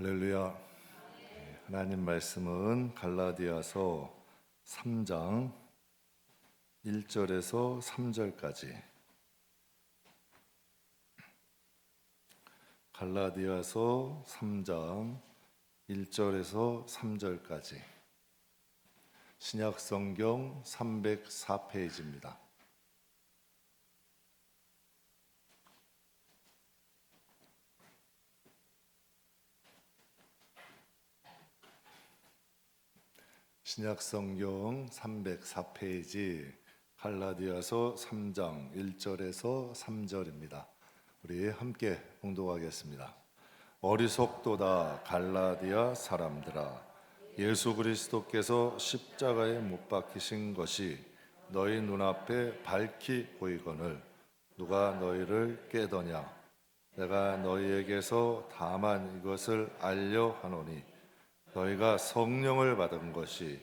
할렐루야. 하나님 말씀은 갈라디아서 3장 1절에서 3절까지, 갈라디아서 3장 1절에서 3절까지, 신약성경 304페이지입니다. 신약성경 304페이지, 갈라디아서 3장 1절에서 3절입니다. 우리 함께 봉독하겠습니다. 어리석도다 갈라디아 사람들아, 예수 그리스도께서 십자가에 못 박히신 것이 너희 눈앞에 밝히 보이거늘 누가 너희를 깨더냐? 내가 너희에게서 다만 이것을 알려 하노니 너희가 성령을 받은 것이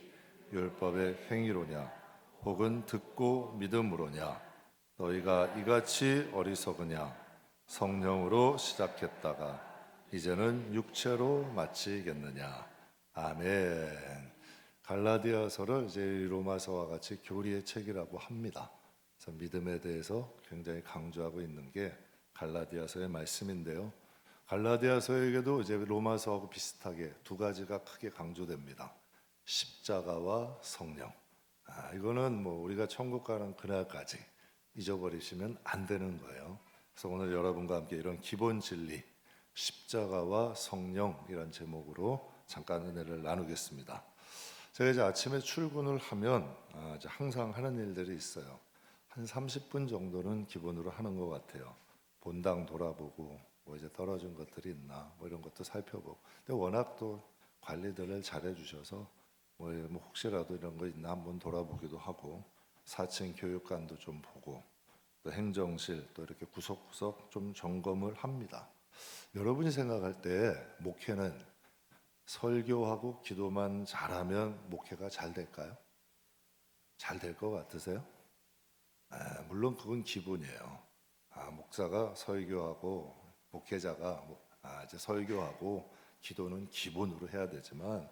율법의 행위로냐 혹은 듣고 믿음으로냐? 너희가 이같이 어리석으냐? 성령으로 시작했다가 이제는 육체로 마치겠느냐? 아멘. 갈라디아서를 이제 로마서와 같이 교리의 책이라고 합니다. 그래서 믿음에 대해서 굉장히 강조하고 있는 게 갈라디아서의 말씀인데요. 갈라디아서에게도 이제 로마서하고 비슷하게 두 가지가 크게 강조됩니다. 십자가와 성령. 이거는 뭐 우리가 천국 가는 그날까지 잊어버리시면 안 되는 거예요. 그래서 오늘 여러분과 함께 이런 기본 진리, 십자가와 성령이란 제목으로 잠깐 은혜를 나누겠습니다. 제가 이제 아침에 출근을 하면 이제 항상 하는 일들이 있어요. 한 30분 정도는 기본으로 하는 것 같아요. 본당 돌아보고 뭐 이제 떨어진 것들이 있나 뭐 이런 것도 살펴보고. 근데 워낙 또 관리들을 잘해 주셔서 뭐 혹시라도 이런 거 있나 한번 돌아보기도 하고, 4층 교육관도 좀 보고, 또 행정실 또 이렇게 구석구석 좀 점검을 합니다. 여러분이 생각할 때 목회는 설교하고 기도만 잘하면 목회가 잘 될까요? 잘 될 것 같으세요? 물론 그건 기본이에요. 목사가 설교하고 목회자가 이제 설교하고 기도는 기본으로 해야 되지만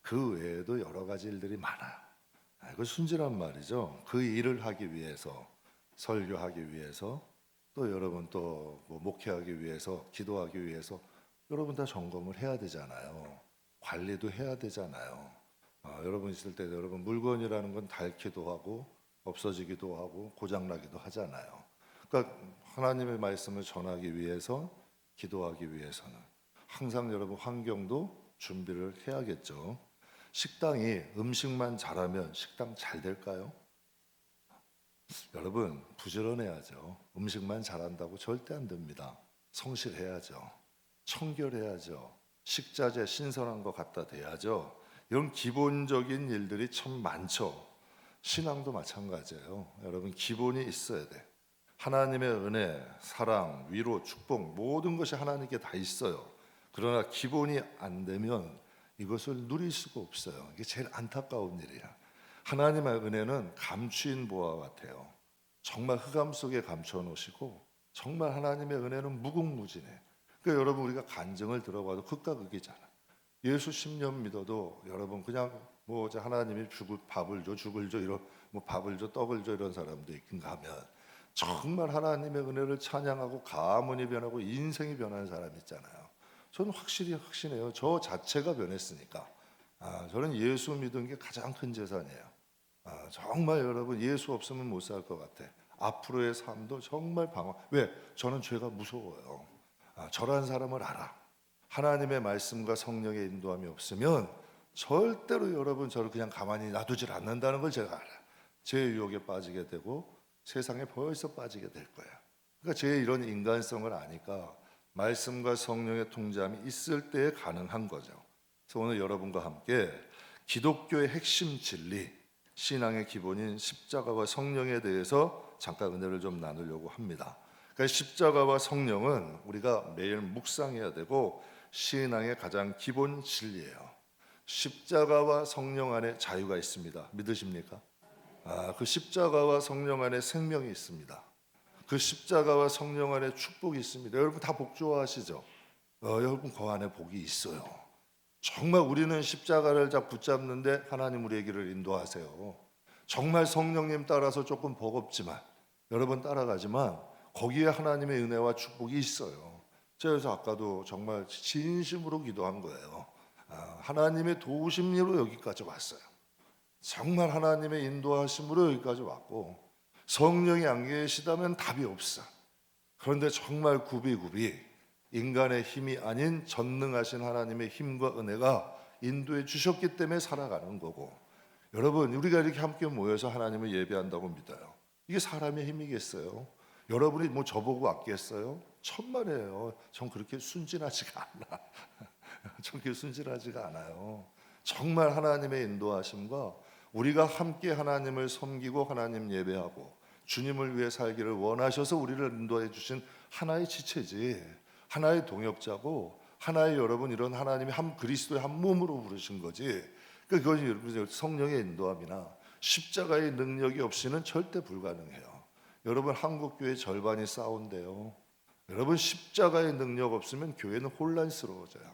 그 외에도 여러 가지 일들이 많아요. 그 순진한 말이죠. 그 일을 하기 위해서, 설교하기 위해서, 또 여러분 또 뭐 목회하기 위해서, 기도하기 위해서 여러분 다 점검을 해야 되잖아요. 관리도 해야 되잖아요. 여러분 있을 때 여러분 물건이라는 건 닳기도 하고 없어지기도 하고 고장나기도 하잖아요. 그러니까 하나님의 말씀을 전하기 위해서, 기도하기 위해서는 항상 여러분 환경도 준비를 해야겠죠. 식당이 음식만 잘하면 식당 잘 될까요? 여러분 부지런해야죠. 음식만 잘한다고 절대 안 됩니다. 성실해야죠. 청결해야죠. 식자재 신선한 거 갖다 대야죠. 이런 기본적인 일들이 참 많죠. 신앙도 마찬가지예요. 여러분 기본이 있어야 돼. 하나님의 은혜, 사랑, 위로, 축복 모든 것이 하나님께 다 있어요. 그러나 기본이 안 되면 이것을 누릴 수가 없어요. 이게 제일 안타까운 일이야. 하나님의 은혜는 감추인 보화 같아요. 정말 흑암 속에 감춰 놓으시고 정말 하나님의 은혜는 무궁무진해. 그러니까 여러분 우리가 간증을 들어봐도 극과 극이잖아. 예수 10년 믿어도 여러분 그냥 뭐 하나님이 밥을 줘, 죽을 줘, 이런 뭐 밥을 줘, 떡을 줘 이런 사람도 있긴가 하면 정말 하나님의 은혜를 찬양하고 가문이 변하고 인생이 변하는 사람 있잖아요. 저는 확실히 확신해요. 저 자체가 변했으니까. 저는 예수 믿은 게 가장 큰 재산이에요. 정말 여러분 예수 없으면 못 살 것 같아. 앞으로의 삶도 정말 방황. 왜? 저는 죄가 무서워요. 저란 사람을 알아. 하나님의 말씀과 성령의 인도함이 없으면 절대로 여러분 저를 그냥 가만히 놔두질 않는다는 걸 제가 알아요. 제 유혹에 빠지게 되고 세상에 벌써 빠지게 될 거예요. 그러니까 제 이런 인간성을 아니까 말씀과 성령의 통제함이 있을 때에 가능한 거죠. 그래서 오늘 여러분과 함께 기독교의 핵심 진리, 신앙의 기본인 십자가와 성령에 대해서 잠깐 은혜를 좀 나누려고 합니다. 그러니까 십자가와 성령은 우리가 매일 묵상해야 되고 신앙의 가장 기본 진리예요. 십자가와 성령 안에 자유가 있습니다. 믿으십니까? 그 십자가와 성령 안에 생명이 있습니다. 그 십자가와 성령 안에 축복이 있습니다. 여러분 다 복좋아하시죠? 여러분 그 안에 복이 있어요. 정말 우리는 십자가를 붙잡는데 하나님 우리의 길을 인도하세요. 정말 성령님 따라서 조금 버겁지만 여러분 따라가지만 거기에 하나님의 은혜와 축복이 있어요. 제가 그래서 아까도 정말 진심으로 기도한 거예요. 하나님의 도우심으로 여기까지 왔어요. 정말 하나님의 인도하심으로 여기까지 왔고, 성령이 안 계시다면 답이 없어. 그런데 정말 굽이굽이 인간의 힘이 아닌 전능하신 하나님의 힘과 은혜가 인도해 주셨기 때문에 살아가는 거고, 여러분 우리가 이렇게 함께 모여서 하나님을 예배한다고 믿어요. 이게 사람의 힘이겠어요? 여러분이 뭐 저보고 왔겠어요? 천만에요. 전 그렇게 순진하지가 않아. 전 그렇게 순진하지가 않아요. 정말 하나님의 인도하심과 우리가 함께 하나님을 섬기고 하나님 예배하고 주님을 위해 살기를 원하셔서 우리를 인도해 주신 하나의 지체지, 하나의 동역자고, 하나의 여러분 이런 하나님이 한 그리스도의 한 몸으로 부르신 거지. 그것이 여러분 성령의 인도함이나 십자가의 능력이 없이는 절대 불가능해요. 여러분 한국 교회 절반이 싸운대요. 여러분 십자가의 능력 없으면 교회는 혼란스러워져요.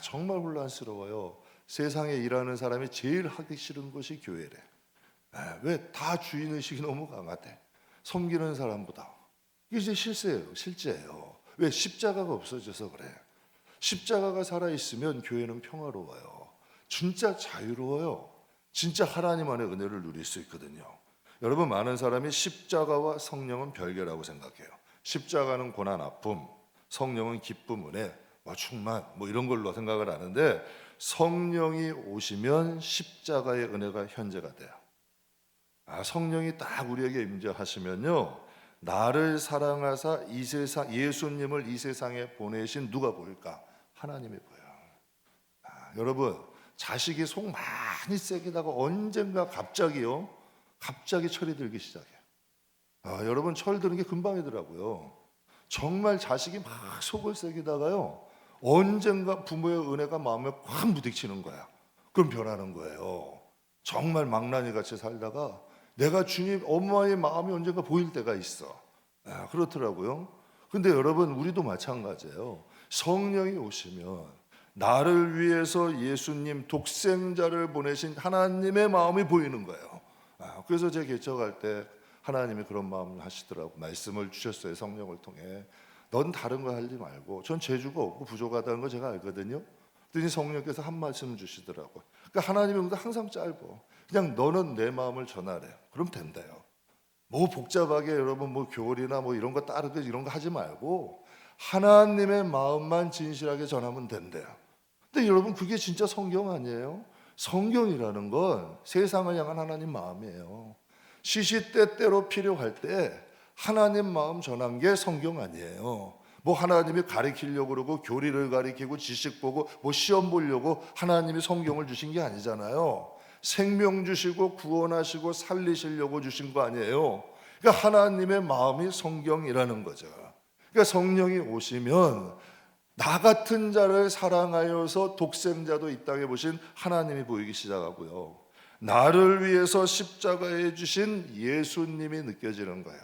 정말 혼란스러워요. 세상에 일하는 사람이 제일 하기 싫은 것이 교회래. 왜? 다 주인의식이 너무 강하대. 섬기는 사람보다. 이게 이제 실제예요. 왜? 십자가가 없어져서 그래. 십자가가 살아있으면 교회는 평화로워요. 진짜 자유로워요. 진짜 하나님 안의 은혜를 누릴 수 있거든요. 여러분 많은 사람이 십자가와 성령은 별개라고 생각해요. 십자가는 고난 아픔, 성령은 기쁨 은혜, 충만 이런 걸로 생각을 하는데, 성령이 오시면 십자가의 은혜가 현재가 돼요. 성령이 딱 우리에게 임재하시면요, 나를 사랑하사 이 세상 예수님을 이 세상에 보내신 누가 보일까? 하나님이 보여요. 여러분 자식이 속 많이 새기다가 언젠가 갑자기 철이 들기 시작해요. 여러분 철 드는 게 금방이더라고요. 정말 자식이 막 속을 새기다가요, 언젠가 부모의 은혜가 마음에 확 부딪히는 거야. 그럼 변하는 거예요. 정말 망나니 같이 살다가 내가 주님 엄마의 마음이 언젠가 보일 때가 있어. 그렇더라고요. 근데 여러분 우리도 마찬가지예요. 성령이 오시면 나를 위해서 예수님 독생자를 보내신 하나님의 마음이 보이는 거예요. 그래서 제 개척할 때 하나님이 그런 마음을 하시더라고. 말씀을 주셨어요. 성령을 통해. 넌 다른 거 하지 말고, 전 재주가 없고 부족하다는 거 제가 알거든요. 그랬더니 성령께서 한 말씀 주시더라고. 그러니까 하나님의 은혜가 항상 짧아. 그냥 너는 내 마음을 전하래. 그럼 된대요. 복잡하게 여러분 교리나 이런 거 따르고 이런 거 하지 말고 하나님의 마음만 진실하게 전하면 된대요. 근데 여러분 그게 진짜 성경 아니에요? 성경이라는 건 세상을 향한 하나님 마음이에요. 시시때때로 필요할 때 하나님 마음 전한 게 성경 아니에요. 하나님이 가르치려고 그러고 교리를 가르치고 지식 보고 시험 보려고 하나님이 성경을 주신 게 아니잖아요. 생명 주시고 구원하시고 살리시려고 주신 거 아니에요. 그러니까 하나님의 마음이 성경이라는 거죠. 그러니까 성령이 오시면 나 같은 자를 사랑하여서 독생자도 이 땅에 보신 하나님이 보이기 시작하고요, 나를 위해서 십자가에 주신 예수님이 느껴지는 거예요.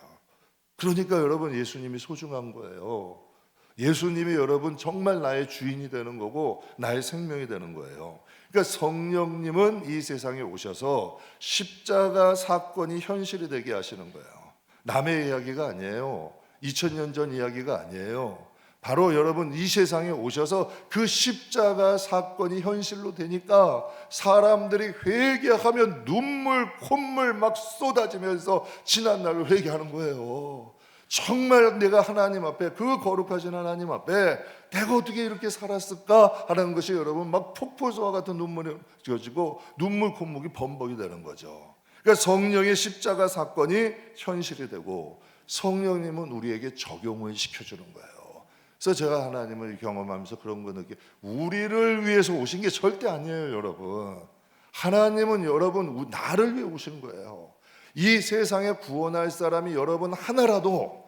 그러니까 여러분 예수님이 소중한 거예요. 예수님이 여러분 정말 나의 주인이 되는 거고 나의 생명이 되는 거예요. 그러니까 성령님은 이 세상에 오셔서 십자가 사건이 현실이 되게 하시는 거예요. 남의 이야기가 아니에요. 2000년 전 이야기가 아니에요. 바로 여러분 이 세상에 오셔서 그 십자가 사건이 현실로 되니까 사람들이 회개하면 눈물 콧물 막 쏟아지면서 지난 날을 회개하는 거예요. 정말 내가 하나님 앞에, 그 거룩하신 하나님 앞에 내가 어떻게 이렇게 살았을까 하는 것이 여러분 막 폭포수와 같은 눈물이 젖어지고 눈물 콧물이 범벅이 되는 거죠. 그러니까 성령의 십자가 사건이 현실이 되고 성령님은 우리에게 적용을 시켜주는 거예요. 그래서 제가 하나님을 경험하면서 그런 거 느끼, 우리를 위해서 오신 게 절대 아니에요, 여러분. 하나님은 여러분 나를 위해 오신 거예요. 이 세상에 구원할 사람이 여러분 하나라도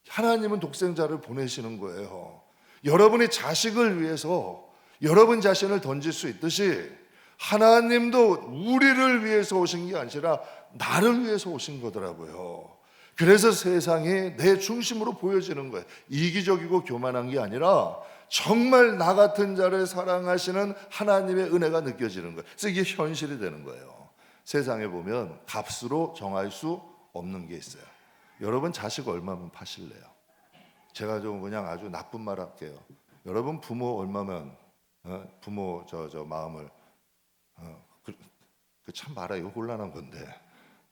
하나님은 독생자를 보내시는 거예요. 여러분의 자식을 위해서 여러분 자신을 던질 수 있듯이 하나님도 우리를 위해서 오신 게 아니라 나를 위해서 오신 거더라고요. 그래서 세상이 내 중심으로 보여지는 거예요. 이기적이고 교만한 게 아니라 정말 나 같은 자를 사랑하시는 하나님의 은혜가 느껴지는 거예요. 그래서 이게 현실이 되는 거예요. 세상에 보면 값으로 정할 수 없는 게 있어요. 여러분 자식 얼마면 파실래요? 제가 좀 그냥 아주 나쁜 말 할게요. 여러분 부모 얼마면 부모 저 마음을 참 말하 이거 곤란한 건데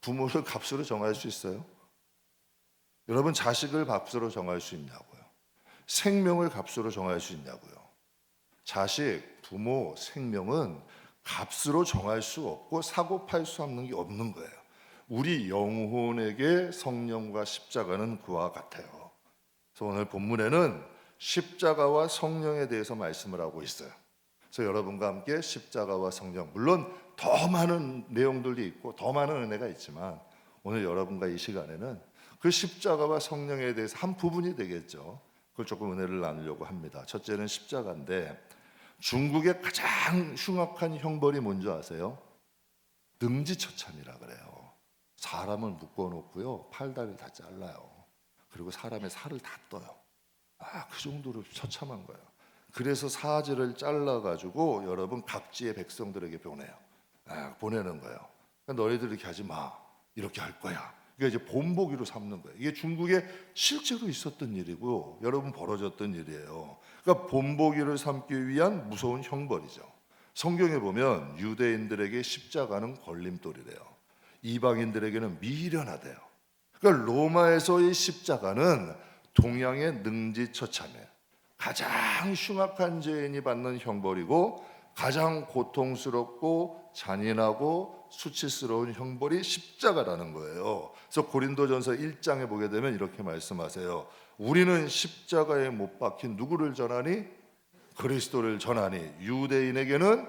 부모를 값으로 정할 수 있어요? 여러분 자식을 값으로 정할 수 있냐고요? 생명을 값으로 정할 수 있냐고요? 자식, 부모, 생명은 값으로 정할 수 없고 사고 팔 수 없는 게 없는 거예요. 우리 영혼에게 성령과 십자가는 그와 같아요. 그래서 오늘 본문에는 십자가와 성령에 대해서 말씀을 하고 있어요. 그래서 여러분과 함께 십자가와 성령, 물론 더 많은 내용들도 있고 더 많은 은혜가 있지만 오늘 여러분과 이 시간에는 그 십자가와 성령에 대해서 한 부분이 되겠죠. 그걸 조금 은혜를 나누려고 합니다. 첫째는 십자가인데 중국의 가장 흉악한 형벌이 뭔지 아세요? 능지처참이라 그래요. 사람을 묶어놓고요, 팔다리를 다 잘라요. 그리고 사람의 살을 다 떠요. 그 정도로 처참한 거예요. 그래서 사지를 잘라가지고 여러분 각지의 백성들에게 보내는 거예요. 그러니까 너희들 이렇게 하지 마, 이렇게 할 거야. 그러니까 이제 본보기로 삼는 거예요. 이게 중국에 실제로 있었던 일이고 여러분 벌어졌던 일이에요. 그러니까 본보기를 삼기 위한 무서운 형벌이죠. 성경에 보면 유대인들에게 십자가는 걸림돌이래요. 이방인들에게는 미련하대요. 그러니까 로마에서의 십자가는 동양의 능지처참이에요. 가장 흉악한 죄인이 받는 형벌이고 가장 고통스럽고 잔인하고 수치스러운 형벌이 십자가라는 거예요. 그래서 고린도전서 1장에 보게 되면 이렇게 말씀하세요. 우리는 십자가에 못 박힌 누구를 전하니? 그리스도를 전하니 유대인에게는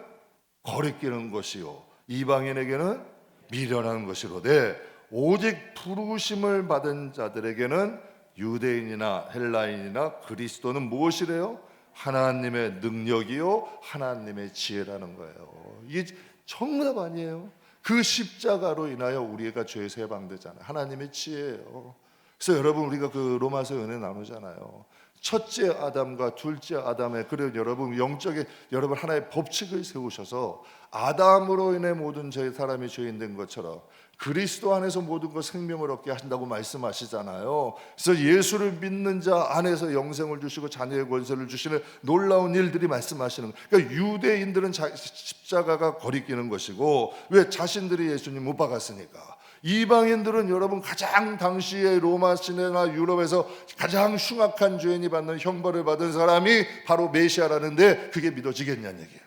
거리끼는 것이요 이방인에게는 미련한 것이로되 오직 부르심을 받은 자들에게는 유대인이나 헬라인이나 그리스도는 무엇이래요? 하나님의 능력이요 하나님의 지혜라는 거예요. 이게 정답 아니에요? 그 십자가로 인하여 우리가 죄에서 해방되잖아요. 하나님의 지혜예요. 그래서 여러분 우리가 그 로마서 은혜 나누잖아요. 첫째 아담과 둘째 아담의 그래 여러분 영적인 여러분 하나의 법칙을 세우셔서 아담으로 인해 모든 사람이 죄인 된 것처럼 그리스도 안에서 모든 것 생명을 얻게 하신다고 말씀하시잖아요. 그래서 예수를 믿는 자 안에서 영생을 주시고 자녀의 권세를 주시는 놀라운 일들이 말씀하시는 거예요. 그러니까 유대인들은 십자가가 거리끼는 것이고 왜 자신들이 예수님 못 박았으니까. 이방인들은 여러분 가장 당시에 로마 시내나 유럽에서 가장 흉악한 죄인이 받는 형벌을 받은 사람이 바로 메시아라는데 그게 믿어지겠냐는 얘기예요.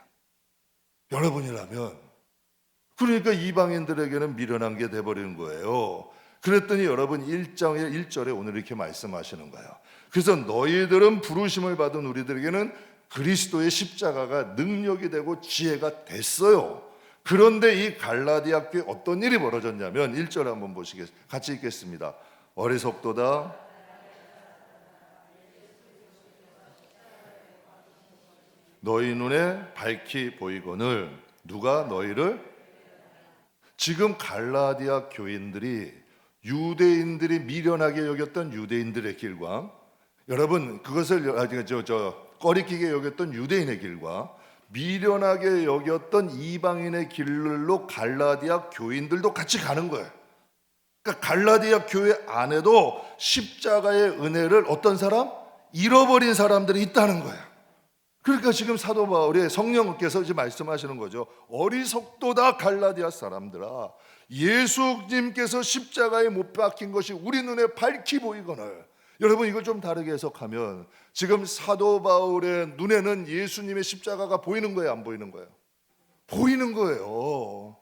여러분이라면 그러니까 이방인들에게는 미련한 게 돼버리는 거예요. 그랬더니 여러분 1절에 오늘 이렇게 말씀하시는 거예요. 그래서 너희들은 부르심을 받은 우리들에게는 그리스도의 십자가가 능력이 되고 지혜가 됐어요. 그런데 이 갈라디아 교회에 어떤 일이 벌어졌냐면 1절 한번 보시겠습니다. 같이 읽겠습니다. 어리석도다 너희 눈에 밝히 보이거늘 누가 너희를 지금 갈라디아 교인들이 유대인들이 미련하게 여겼던 유대인들의 길과 여러분 그것을 꺼리끼게 여겼던 유대인의 길과 미련하게 여겼던 이방인의 길로 갈라디아 교인들도 같이 가는 거예요. 그러니까 갈라디아 교회 안에도 십자가의 은혜를 어떤 사람? 잃어버린 사람들이 있다는 거예요. 그러니까 지금 사도 바울이 성령께서 이제 말씀하시는 거죠. 어리석도다 갈라디아 사람들아 예수님께서 십자가에 못 박힌 것이 우리 눈에 밝히 보이거늘. 여러분 이걸 좀 다르게 해석하면 지금 사도 바울의 눈에는 예수님의 십자가가 보이는 거예요, 안 보이는 거예요? 보이는 거예요.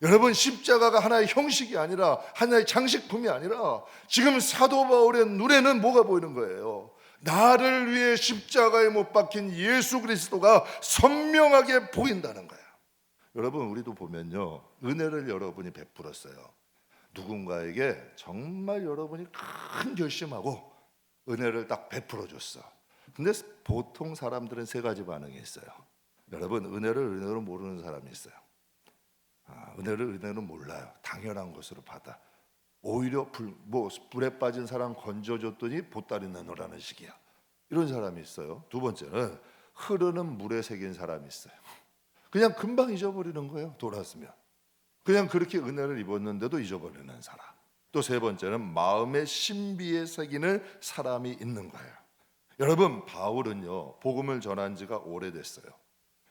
여러분 십자가가 하나의 형식이 아니라 하나의 장식품이 아니라 지금 사도 바울의 눈에는 뭐가 보이는 거예요? 나를 위해 십자가에 못 박힌 예수 그리스도가 선명하게 보인다는 거예요. 여러분 우리도 보면요 은혜를 여러분이 베풀었어요. 누군가에게 정말 여러분이 큰 결심하고 은혜를 딱 베풀어 줬어. 근데 보통 사람들은 세 가지 반응이 있어요. 여러분 은혜를 은혜로 모르는 사람이 있어요. 은혜를 은혜로 몰라요. 당연한 것으로 받아. 오히려 불에 빠진 사람 건져줬더니 보따리 내놓으라는 식이야. 이런 사람이 있어요. 두 번째는 흐르는 물에 새긴 사람이 있어요. 그냥 금방 잊어버리는 거예요. 돌았으면. 그냥 그렇게 은혜를 입었는데도 잊어버리는 사람. 또 세 번째는 마음의 신비에 새기는 사람이 있는 거예요. 여러분, 바울은요, 복음을 전한 지가 오래됐어요.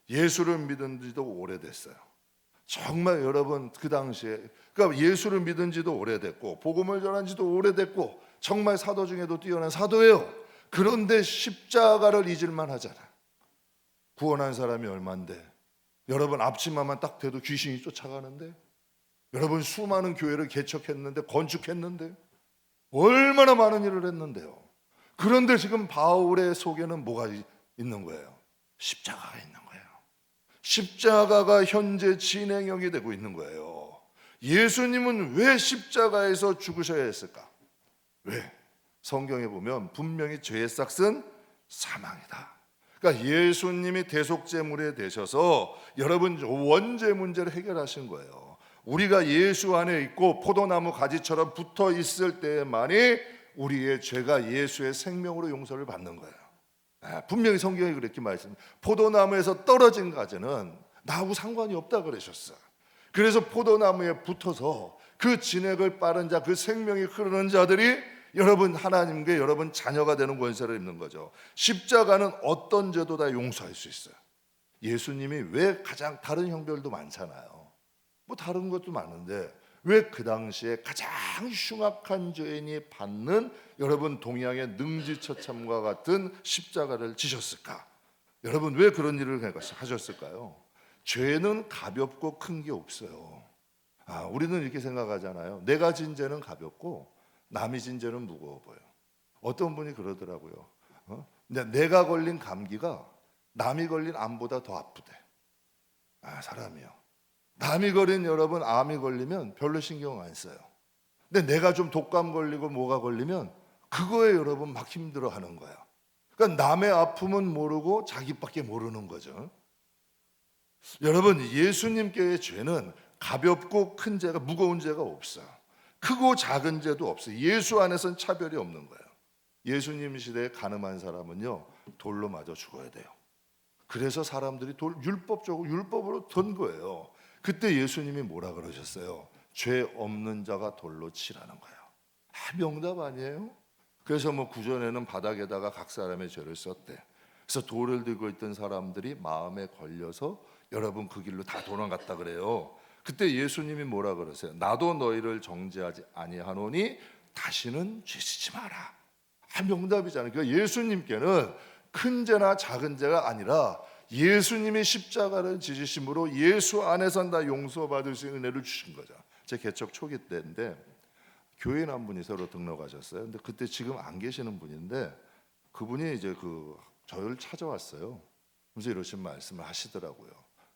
예수를 믿은 지도 오래됐어요. 정말 여러분, 그 당시에, 그러니까 예수를 믿은 지도 오래됐고 복음을 전한 지도 오래됐고 정말 사도 중에도 뛰어난 사도예요. 그런데 십자가를 잊을만 하잖아. 구원한 사람이 얼만데, 여러분 앞치마만 딱 대도 귀신이 쫓아가는데, 여러분 수많은 교회를 개척했는데, 건축했는데, 얼마나 많은 일을 했는데요. 그런데 지금 바울의 속에는 뭐가 있는 거예요? 십자가가 있는 거예요. 십자가가 현재 진행형이 되고 있는 거예요. 예수님은 왜 십자가에서 죽으셔야 했을까? 왜? 성경에 보면 분명히 죄의 삭은 사망이다. 그러니까 예수님이 대속제물에 되셔서 여러분 원죄 문제를 해결하신 거예요. 우리가 예수 안에 있고 포도나무 가지처럼 붙어 있을 때만이 우리의 죄가 예수의 생명으로 용서를 받는 거예요. 분명히 성경이 그렇게 말씀합니다. 포도나무에서 떨어진 가지는 나하고 상관이 없다 그러셨어요. 그래서 포도나무에 붙어서 그 진액을 빠른 자, 그 생명이 흐르는 자들이 여러분 하나님께 여러분 자녀가 되는 권세를 입는 거죠. 십자가는 어떤 죄도 다 용서할 수 있어요. 예수님이 왜 가장, 다른 형별도 많잖아요. 뭐 다른 것도 많은데 왜 그 당시에 가장 흉악한 죄인이 받는 여러분 동양의 능지처참과 같은 십자가를 지셨을까? 여러분 왜 그런 일을 하셨을까요? 죄는 가볍고 큰 게 없어요. 우리는 이렇게 생각하잖아요. 내가 진 죄는 가볍고 남이 진 죄는 무거워 보여. 어떤 분이 그러더라고요. 내가 걸린 감기가 남이 걸린 암보다 더 아프대. 사람이요. 남이 걸린 여러분 암이 걸리면 별로 신경 안 써요. 근데 내가 좀 독감 걸리고 뭐가 걸리면 그거에 여러분 막 힘들어하는 거야. 그러니까 남의 아픔은 모르고 자기밖에 모르는 거죠. 여러분 예수님께의 죄는 가볍고 큰 죄가, 무거운 죄가 없어요. 크고 작은 죄도 없어요. 예수 안에서는 차별이 없는 거예요. 예수님 시대에 가늠한 사람은요 돌로 맞아 죽어야 돼요. 그래서 사람들이 율법으로 던 거예요. 그때 예수님이 뭐라 그러셨어요? 죄 없는 자가 돌로 치라는 거예요. 명답 아니에요? 그래서 구전에는 바닥에다가 각 사람의 죄를 썼대. 그래서 돌을 들고 있던 사람들이 마음에 걸려서 여러분 그 길로 다 도망갔다 그래요. 그때 예수님이 뭐라 그러세요? 나도 너희를 정죄하지 아니하노니 다시는 죄지지 마라. 명답이잖아요. 그러니까 예수님께는 큰 죄나 작은 죄가 아니라 예수님이 십자가를 지으심으로 예수 안에선 다 용서받을 수 있는 은혜를 주신 거죠. 제 개척 초기 때인데 교회인 한 분이 새로 등록하셨어요. 근데 그때 지금 안 계시는 분인데 그분이 이제 저를 찾아왔어요. 그래서 이러신 말씀을 하시더라고요.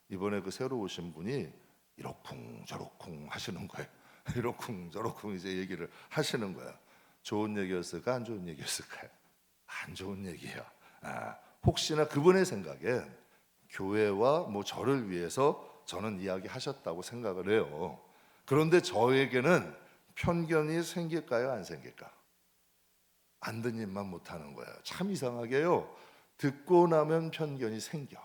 이번에 새로 오신 분이 이러쿵 저러쿵 하시는 거예요. 이러쿵 저러쿵 이제 얘기를 하시는 거예요. 좋은 얘기였을까 안 좋은 얘기였을까요? 안 좋은 얘기야. 혹시나 그분의 생각엔 교회와 저를 위해서 저는 이야기하셨다고 생각을 해요. 그런데 저에게는 편견이 생길까요? 안 생길까? 안 듣는만 못하는 거예요. 참 이상하게요. 듣고 나면 편견이 생겨.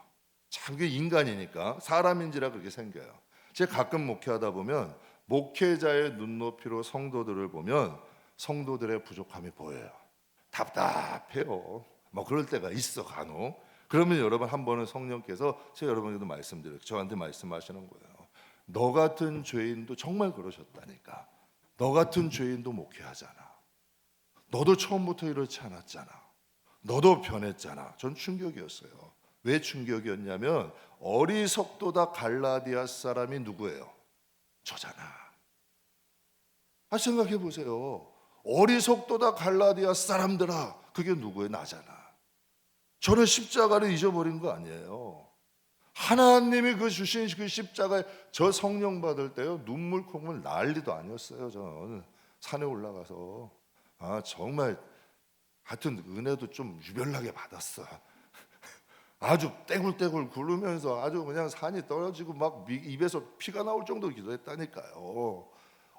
참 그게 인간이니까 사람인지라 그렇게 생겨요. 제가 가끔 목회하다 보면 목회자의 눈높이로 성도들을 보면 성도들의 부족함이 보여요. 답답해요. 그럴 때가 있어 간혹. 그러면 여러분 한 번은 성령께서 제가 여러분에게도 말씀드려요. 저한테 말씀하시는 거예요. 너 같은 죄인도 정말 그러셨다니까. 너 같은 죄인도 목회하잖아. 너도 처음부터 이렇지 않았잖아. 너도 변했잖아. 전 충격이었어요. 왜 충격이었냐면 어리석도다 갈라디아 사람이 누구예요? 저잖아. 생각해 보세요. 어리석도다 갈라디아 사람들아, 그게 누구예요? 나잖아. 저는 십자가를 잊어버린 거 아니에요. 하나님이 주신 그 십자가에 저 성령 받을 때요 눈물 콧물 난리도 아니었어요. 저는 산에 올라가서 정말 하여튼 은혜도 좀 유별나게 받았어. 아주 떼굴떼굴 굴르면서 아주 그냥 산이 떨어지고 막 입에서 피가 나올 정도로 기도했다니까요.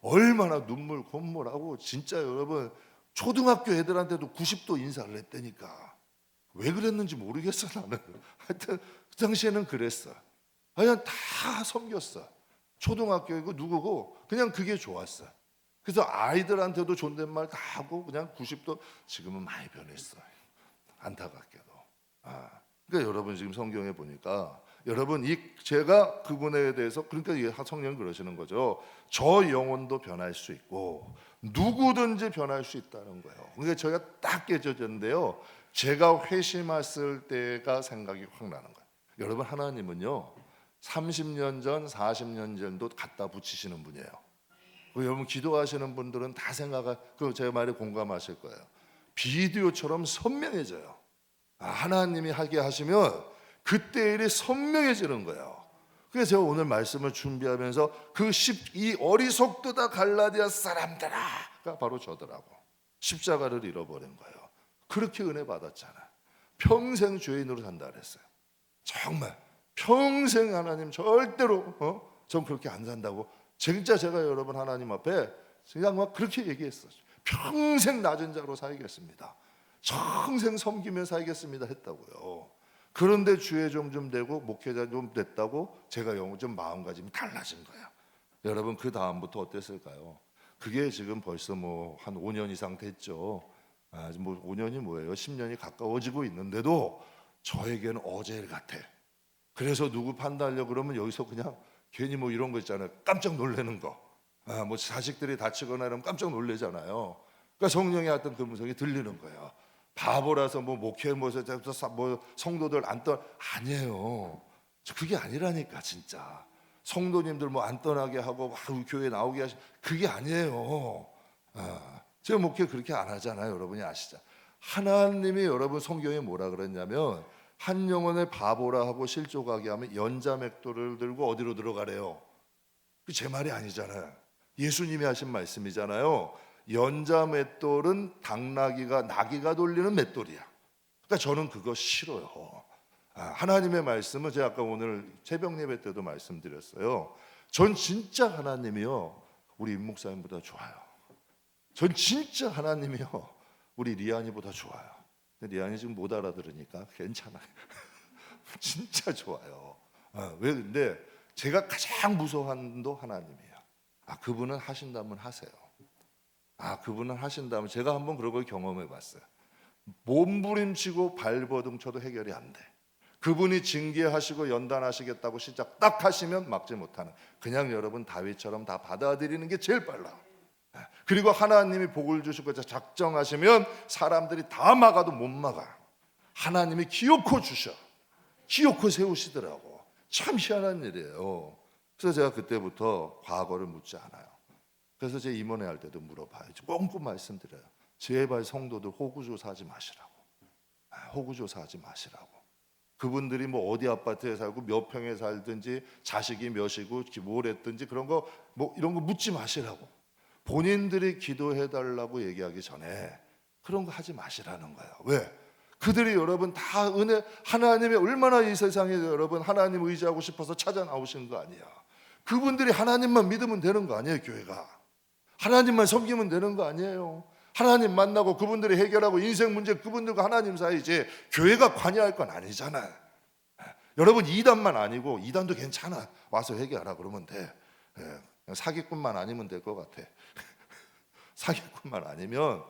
얼마나 눈물 콧물하고 진짜 여러분 초등학교 애들한테도 90도 인사를 했다니까. 왜 그랬는지 모르겠어 나는. 하여튼 그 당시에는 그랬어. 그냥 다 섬겼어. 초등학교이고 누구고 그냥 그게 좋았어. 그래서 아이들한테도 존댓말 다 하고 그냥 90도. 지금은 많이 변했어, 안타깝게도. 그러니까 여러분 지금 성경에 보니까 여러분 제가 그분에 대해서, 그러니까 성령이 그러시는 거죠. 저 영혼도 변할 수 있고 누구든지 변할 수 있다는 거예요. 그러니까 저희가 딱 깨져졌는데요. 제가 회심했을 때가 생각이 확 나는 거예요. 여러분 하나님은요 30년 전 40년 전도 갖다 붙이시는 분이에요. 여러분 기도하시는 분들은 다 제 말에 공감하실 거예요. 비디오처럼 선명해져요. 하나님이 하게 하시면 그때 일이 선명해지는 거예요. 그래서 제가 오늘 말씀을 준비하면서 이 어리석도다 갈라디아 사람들아가 바로 저더라고. 십자가를 잃어버린 거예요. 그렇게 은혜 받았잖아. 평생 죄인으로 산다 그랬어요. 정말 평생 하나님 절대로 전 그렇게 안 산다고. 진짜 제가 여러분 하나님 앞에 그냥 막 그렇게 얘기했어요. 평생 낮은 자로 살겠습니다. 평생 섬기며 살겠습니다 했다고요. 그런데 주의 종 좀 되고 목회자 좀 됐다고 제가 좀 마음가짐이 달라진 거예요. 여러분 그 다음부터 어땠을까요? 그게 지금 벌써 뭐 한 5년 이상 됐죠. 뭐 5년이 뭐예요? 10년이 가까워지고 있는데도 저에게는 어제 일 같아. 그래서 누구 판단하려고 그러면 여기서 그냥 괜히 뭐 이런 거 있잖아요. 깜짝 놀라는 거. 뭐 자식들이 다치거나 이러면 깜짝 놀라잖아요. 그러니까 성령의 어떤 그 음성이 들리는 거예요. 바보라서 뭐 목회 뭐 성도들 아니에요. 그게 아니라니까 진짜. 성도님들 뭐 안 떠나게 하고 교회 나오게 그게 아니에요. 제가 목회 그렇게 안 하잖아요. 여러분이 아시죠? 하나님이 여러분 성경에 뭐라 그랬냐면 한 영혼을 바보라 하고 실족하게 하면 연자맥도를 들고 어디로 들어가래요? 그 제 말이 아니잖아요. 예수님이 하신 말씀이잖아요. 연자맷돌은 나귀가 돌리는 맷돌이야. 그러니까 저는 그거 싫어요. 하나님의 말씀은 제가 아까 오늘 새벽 예배 때도 말씀드렸어요. 전 진짜 하나님이요 우리 임 목사님보다 좋아요. 전 진짜 하나님이요 우리 리안이보다 좋아요. 근데 리안이 지금 못 알아들으니까 괜찮아요. 진짜 좋아요. 왜? 근데 제가 가장 무서워하는 분도 하나님이에요. 그분은 하신다면 하세요. 그분은 하신다면, 제가 한번 그런 걸 경험해 봤어요. 몸부림치고 발버둥 쳐도 해결이 안 돼. 그분이 징계하시고 연단하시겠다고 시작 딱 하시면 막지 못하는, 그냥 여러분 다윗처럼 다 받아들이는 게 제일 빨라. 그리고 하나님이 복을 주시고 작정하시면 사람들이 다 막아도 못 막아. 하나님이 기어코 주셔. 기어코 세우시더라고. 참 희한한 일이에요. 그래서 제가 그때부터 과거를 묻지 않아요. 그래서 제 임원회 할 때도 물어봐요. 꼼꼼 말씀드려요. 제발 성도들 호구조사하지 마시라고. 호구조사하지 마시라고. 그분들이 뭐 어디 아파트에 살고 몇 평에 살든지 자식이 몇이고 뭘 했든지 그런 거 뭐 이런 거 묻지 마시라고. 본인들이 기도해 달라고 얘기하기 전에 그런 거 하지 마시라는 거예요. 왜? 그들이 여러분 다 하나님이 얼마나 이 세상에 여러분 하나님 의지하고 싶어서 찾아 나오신 거 아니야. 그분들이 하나님만 믿으면 되는 거 아니에요. 교회가 하나님만 섬기면 되는 거 아니에요. 하나님 만나고 그분들이 해결하고 인생 문제 그분들과 하나님 사이지 교회가 관여할 건 아니잖아. 여러분 이단만 아니고, 이단도 괜찮아. 와서 해결하라 그러면 돼. 사기꾼만 아니면 될 것 같아. 사기꾼만 아니면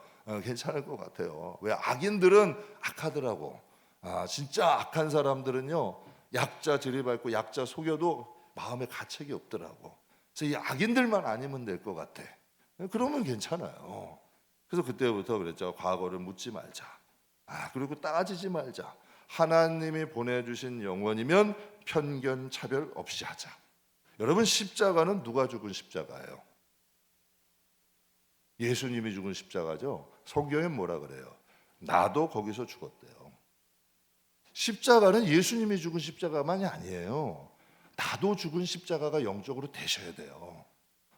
괜찮을 것 같아요. 왜? 악인들은 악하더라고. 진짜 악한 사람들은요 약자 들이밟고 약자 속여도 마음에 가책이 없더라고. 그래서 이 악인들만 아니면 될 것 같아. 그러면 괜찮아요. 그래서 그때부터 그랬죠. 과거를 묻지 말자. 그리고 따지지 말자. 하나님이 보내주신 영혼이면 편견 차별 없이 하자. 여러분 십자가는 누가 죽은 십자가예요? 예수님이 죽은 십자가죠. 성경에 뭐라 그래요? 나도 거기서 죽었대요. 십자가는 예수님이 죽은 십자가만이 아니에요. 나도 죽은 십자가가 영적으로 되셔야 돼요.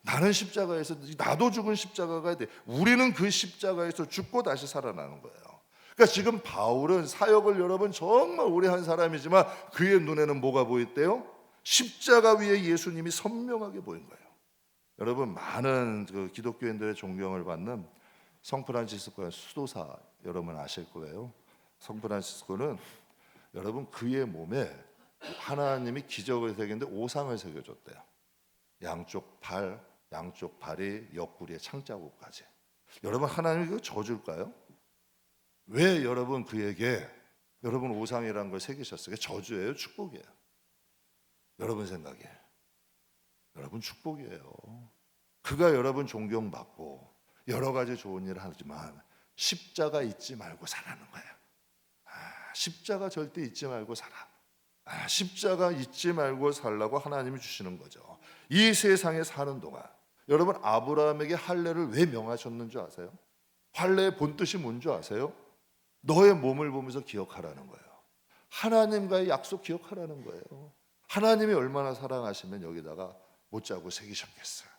나는 십자가에서 나도 죽은 십자가가 돼. 우리는 그 십자가에서 죽고 다시 살아나는 거예요. 그러니까 지금 바울은 사역을 여러분 정말 오래 한 사람이지만 그의 눈에는 뭐가 보였대요? 십자가 위에 예수님이 선명하게 보인 거예요. 여러분 많은 그 기독교인들의 존경을 받는 성프란치스코의 수도사 여러분 아실 거예요. 성프란시스코는 여러분 그의 몸에 하나님이 기적을 새겼는데 오상을 새겨줬대요. 양쪽 발, 양쪽 발이 옆구리에 창자국까지. 여러분 하나님이 그거 저줄까요? 왜 여러분 그에게 여러분 오상이라는 걸 새기셨어요? 저주예요? 축복이에요? 여러분 생각에 여러분 축복이에요. 그가 여러분 존경받고 여러 가지 좋은 일을 하지만 십자가 잊지 말고 살라는 거예요. 십자가 절대 잊지 말고 살아. 십자가 잊지 말고 살라고 하나님이 주시는 거죠. 이 세상에 사는 동안 여러분 아브라함에게 할례를 왜 명하셨는 줄 아세요? 할례의 본뜻이 뭔 줄 아세요? 너의 몸을 보면서 기억하라는 거예요. 하나님과의 약속 기억하라는 거예요. 하나님이 얼마나 사랑하시면 여기다가 못자고 새기셨겠어요.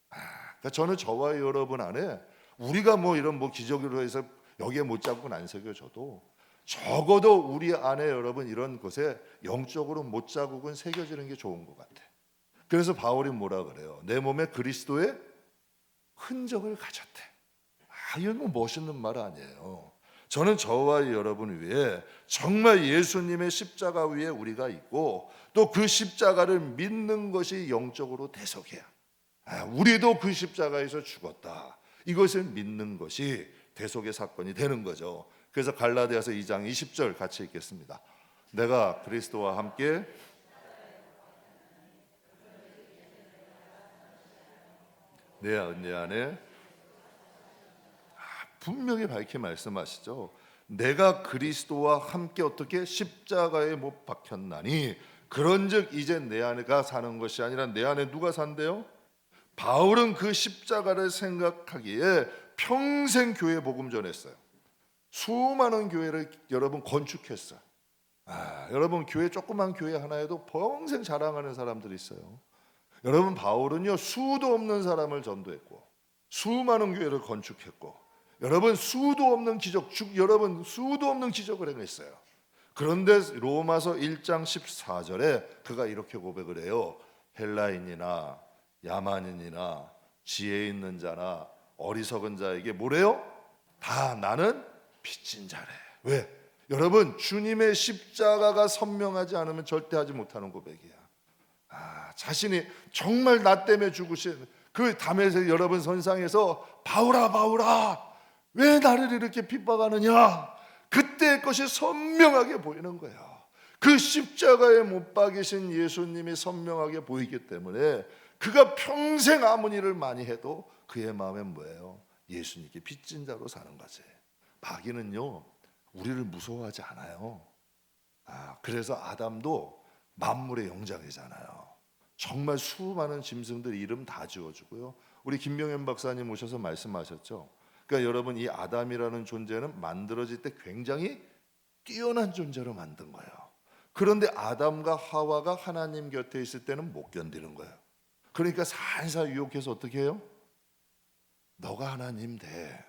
그러니까 저는 저와 여러분 안에 우리가 뭐 이런 뭐 기적으로 해서 여기에 못자국은 안 새겨져도 적어도 우리 안에 여러분 이런 곳에 영적으로 못자국은 새겨지는 게 좋은 것 같아. 그래서 바울이 뭐라 그래요? 내 몸에 그리스도의 흔적을 가졌대. 이건 뭐 멋있는 말 아니에요. 저는 저와 여러분 위에 정말 예수님의 십자가 위에 우리가 있고 또 그 십자가를 믿는 것이 영적으로 대속이야. 우리도 그 십자가에서 죽었다. 이것을 믿는 것이 대속의 사건이 되는 거죠. 그래서 갈라디아서 2장 20절 같이 읽겠습니다. 내가 그리스도와 함께 내 안에 분명히 밝히 말씀하시죠. 내가 그리스도와 함께 어떻게 십자가에 못 박혔나니 그런즉 이제 내 안에가 사는 것이 아니라 내 안에 누가 산대요? 바울은 그 십자가를 생각하기에 평생 교회 복음 전했어요. 수많은 교회를 여러분 건축했어요. 여러분 교회 조그만 교회 하나에도 평생 자랑하는 사람들이 있어요. 여러분 바울은요 수도 없는 사람을 전도했고 수많은 교회를 건축했고 여러분 수도 없는 기적을 행했어요. 그런데 로마서 1장 14절에 그가 이렇게 고백을 해요. 헬라인이나 야만인이나 지혜 있는 자나 어리석은 자에게 뭐래요? 다 나는 빚진 자래. 왜? 여러분 주님의 십자가가 선명하지 않으면 절대 하지 못하는 고백이야. 자신이 정말 나 때문에 죽으신 그 담에서 여러분 선상에서 바울아 왜 나를 이렇게 핍박하느냐? 그때의 것이 선명하게 보이는 거예요. 그 십자가에 못 박이신 예수님이 선명하게 보이기 때문에 그가 평생 아무 일을 많이 해도 그의 마음엔 뭐예요? 예수님께 빚진 자로 사는 거지. 마귀는요 우리를 무서워하지 않아요. 그래서 아담도 만물의 영장이잖아요. 정말 수많은 짐승들 이름 다 지어주고요. 우리 김명현 박사님 오셔서 말씀하셨죠. 그러니까 여러분 이 아담이라는 존재는 만들어질 때 굉장히 뛰어난 존재로 만든 거예요. 그런데 아담과 하와가 하나님 곁에 있을 때는 못 견디는 거예요. 그러니까 살살 유혹해서 어떻게 해요? 너가 하나님 돼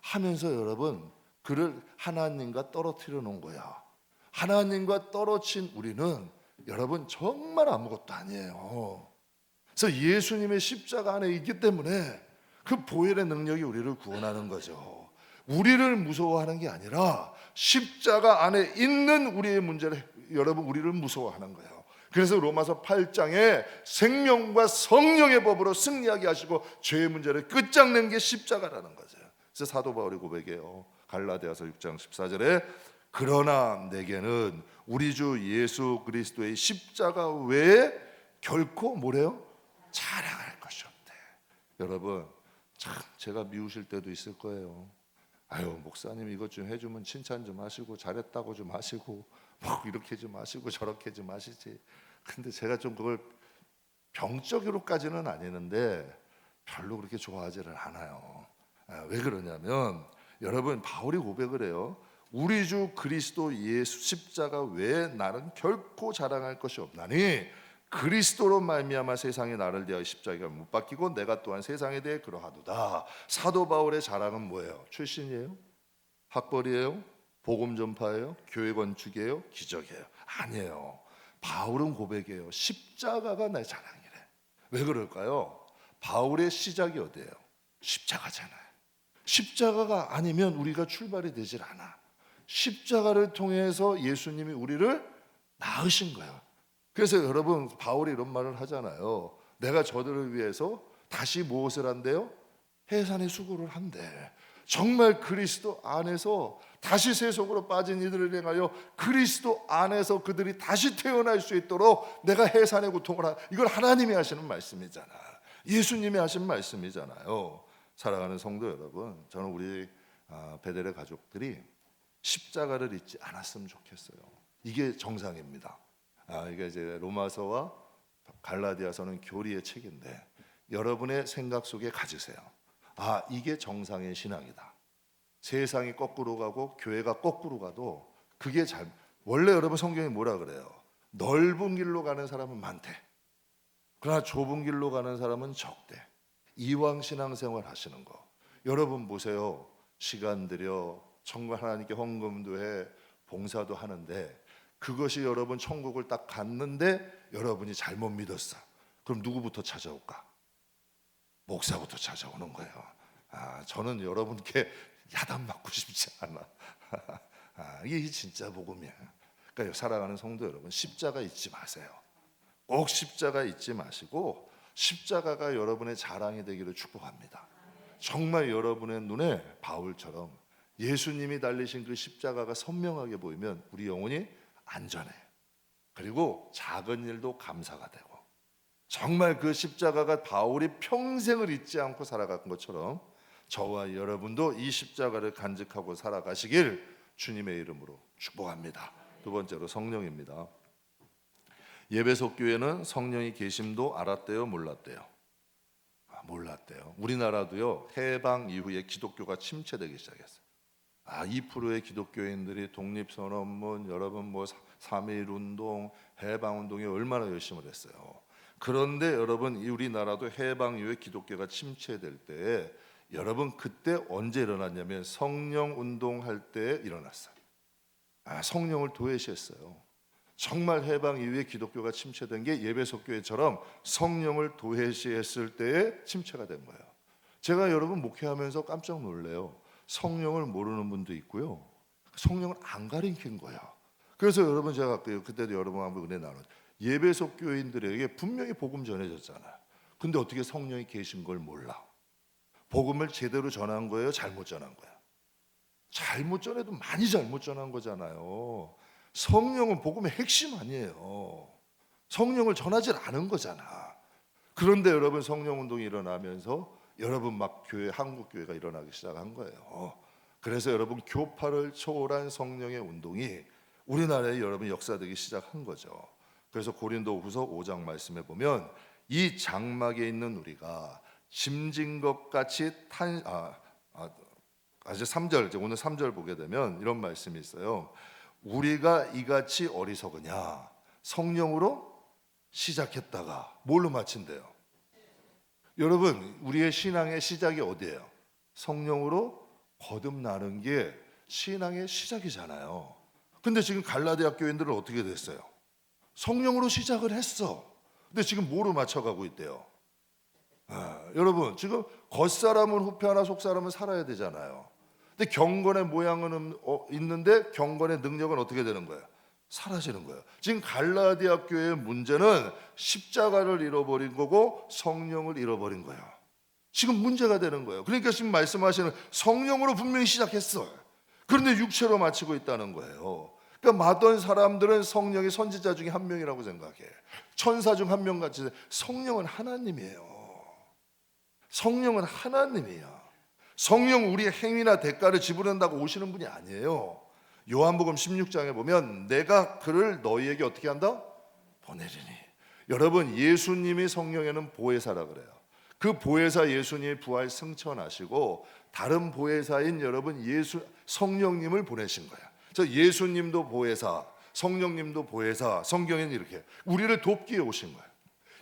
하면서 여러분 그를 하나님과 떨어뜨려 놓은 거야. 하나님과 떨어진 우리는 여러분 정말 아무것도 아니에요. 그래서 예수님의 십자가 안에 있기 때문에 그 보혈의 능력이 우리를 구원하는 거죠. 우리를 무서워하는 게 아니라 십자가 안에 있는 우리의 문제를 여러분 우리를 무서워하는 거예요. 그래서 로마서 8장에 생명과 성령의 법으로 승리하게 하시고 죄의 문제를 끝장낸 게 십자가라는 거죠. 그래서 사도 바울이 고백해요. 갈라디아서 6장 14절에 그러나 내게는 우리 주 예수 그리스도의 십자가 외에 결코 뭐래요? 자랑할 것이 없대. 여러분 참 제가 미우실 때도 있을 거예요. 목사님 이것 좀 해주면 칭찬 좀 하시고 잘했다고 좀 하시고 뭐 이렇게 좀 하시고 저렇게 좀 하시지. 근데 제가 좀 그걸 병적으로까지는 아니는데 별로 그렇게 좋아하지를 않아요. 왜 그러냐면 여러분 바울이 고백을 해요. 우리 주 그리스도 예수 십자가 외에 나는 결코 자랑할 것이 없나니 그리스도로 말미암아 세상에 나를 대하여 십자가에 못 박히고 내가 또한 세상에 대해 그러하도다. 사도 바울의 자랑은 뭐예요? 출신이에요? 학벌이에요? 복음 전파예요? 교회 건축이에요? 기적이에요? 아니에요. 바울은 고백이에요. 십자가가 나의 자랑이래. 왜 그럴까요? 바울의 시작이 어디예요? 십자가잖아요. 십자가가 아니면 우리가 출발이 되질 않아. 십자가를 통해서 예수님이 우리를 낳으신 거야. 그래서 여러분, 바울이 이런 말을 하잖아요. 내가 저들을 위해서 다시 무엇을 한대요? 해산의 수고를 한대. 정말 그리스도 안에서 다시 세속으로 빠진 이들을 향하여 그리스도 안에서 그들이 다시 태어날 수 있도록 내가 해산의 고통을 이걸 하나님이 하시는 말씀이잖아. 예수님이 하신 말씀이잖아요. 사랑하는 성도 여러분, 저는 우리 베델의 가족들이 십자가를 잊지 않았으면 좋겠어요. 이게 정상입니다. 이게 이제 로마서와 갈라디아서는 교리의 책인데 여러분의 생각 속에 가지세요. 이게 정상의 신앙이다. 세상이 거꾸로 가고 교회가 거꾸로 가도 그게 원래 여러분 성경이 뭐라 그래요? 넓은 길로 가는 사람은 많대. 그러나 좁은 길로 가는 사람은 적대. 이왕 신앙생활 하시는 거 여러분 보세요. 시간 들여 정말 하나님께 헌금도 해 봉사도 하는데 그것이 여러분 천국을 딱 갔는데 여러분이 잘못 믿었어. 그럼 누구부터 찾아올까? 목사부터 찾아오는 거예요. 저는 여러분께 야단 맞고 싶지 않아. 이게 진짜 복음이에요. 그러니까 사랑하는 성도 여러분, 십자가 잊지 마세요. 꼭 십자가 잊지 마시고 십자가가 여러분의 자랑이 되기를 축복합니다. 정말 여러분의 눈에 바울처럼 예수님이 달리신 그 십자가가 선명하게 보이면 우리 영혼이 안전해. 그리고 작은 일도 감사가 되고 정말 그 십자가가 바울이 평생을 잊지 않고 살아간 것처럼 저와 여러분도 이 십자가를 간직하고 살아가시길 주님의 이름으로 축복합니다. 두 번째로 성령입니다. 예배소 교회는 성령이 계심도 알았대요, 몰랐대요? 몰랐대요. 우리나라도요, 해방 이후에 기독교가 침체되기 시작했어요. 2%의 기독교인들이 독립선언문, 여러분 3.1운동, 해방운동에 얼마나 열심을 했어요. 그런데 여러분, 우리나라도 해방 이후에 기독교가 침체될 때에 여러분 그때 언제 일어났냐면 성령 운동할 때 일어났어요. 성령을 도외시했어요. 정말 해방 이후에 기독교가 침체된 게 예배소 교회처럼 성령을 도외시했을 때에 침체가 된 거예요. 제가 여러분 목회하면서 깜짝 놀래요. 성령을 모르는 분도 있고요. 성령을 안 가리킨 거야. 그래서 여러분 제가 그때도 여러분하고 은혜 나눴죠. 예배소 교인들에게 분명히 복음 전해졌잖아요. 근데 어떻게 성령이 계신 걸 몰라? 복음을 제대로 전한 거예요? 잘못 전한 거야? 잘못 전해도 많이 잘못 전한 거잖아요. 성령은 복음의 핵심 아니에요. 성령을 전하지 않은 거잖아. 그런데 여러분 성령 운동이 일어나면서 여러분 막 한국 교회가 일어나기 시작한 거예요. 그래서 여러분 교파를 초월한 성령의 운동이 우리나라에 여러분 역사되기 시작한 거죠. 그래서 고린도후서 5장 말씀에 보면 이 장막에 있는 우리가 짐진 것 같이 아주 3절, 오늘 3절 보게 되면 이런 말씀이 있어요. 우리가 이같이 어리석으냐? 성령으로 시작했다가 뭘로 마친대요? 여러분, 우리의 신앙의 시작이 어디예요? 성령으로 거듭나는 게 신앙의 시작이잖아요. 근데 지금 갈라디아 교인들은 어떻게 됐어요? 성령으로 시작을 했어. 근데 지금 뭐로 맞춰가고 있대요? 여러분, 지금 겉사람은 후패하나 속사람은 살아야 되잖아요. 근데 경건의 모양은 있는데 경건의 능력은 어떻게 되는 거예요? 사라지는 거예요. 지금 갈라디아 교회의 문제는 십자가를 잃어버린 거고 성령을 잃어버린 거예요. 지금 문제가 되는 거예요. 그러니까 지금 말씀하시는 성령으로 분명히 시작했어요. 그런데 육체로 마치고 있다는 거예요. 그러니까 맞던 사람들은 성령이 선지자 중에 한 명이라고 생각해. 천사 중 한 명 같이. 성령은 하나님이에요. 성령은 하나님이야. 성령 우리의 행위나 대가를 지불한다고 오시는 분이 아니에요. 요한복음 16장에 보면 내가 그를 너희에게 어떻게 한다? 보내리니. 여러분, 예수님이 성령에는 보혜사라 그래요. 그 보혜사 예수님이 부활 승천하시고 다른 보혜사인 여러분 성령님을 보내신 거야. 그래서 예수님도 보혜사, 성령님도 보혜사. 성경에는 이렇게 우리를 돕기에 오신 거예요.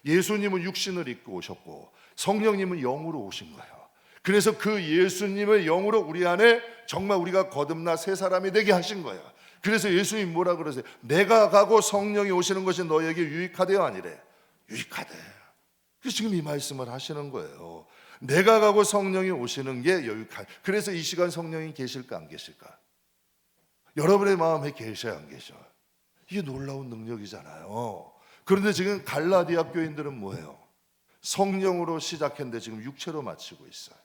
예수님은 육신을 입고 오셨고 성령님은 영으로 오신 거예요. 그래서 그 예수님을 영으로 우리 안에 정말 우리가 거듭나 새 사람이 되게 하신 거예요. 그래서 예수님 뭐라 그러세요? 내가 가고 성령이 오시는 것이 너에게 유익하대요, 아니래? 유익하대. 그래서 지금 이 말씀을 하시는 거예요. 내가 가고 성령이 오시는 게 유익하대. 그래서 이 시간 성령이 계실까 안 계실까? 여러분의 마음에 계셔야 안 계셔? 이게 놀라운 능력이잖아요. 그런데 지금 갈라디아 교인들은 뭐예요? 성령으로 시작했는데 지금 육체로 마치고 있어요.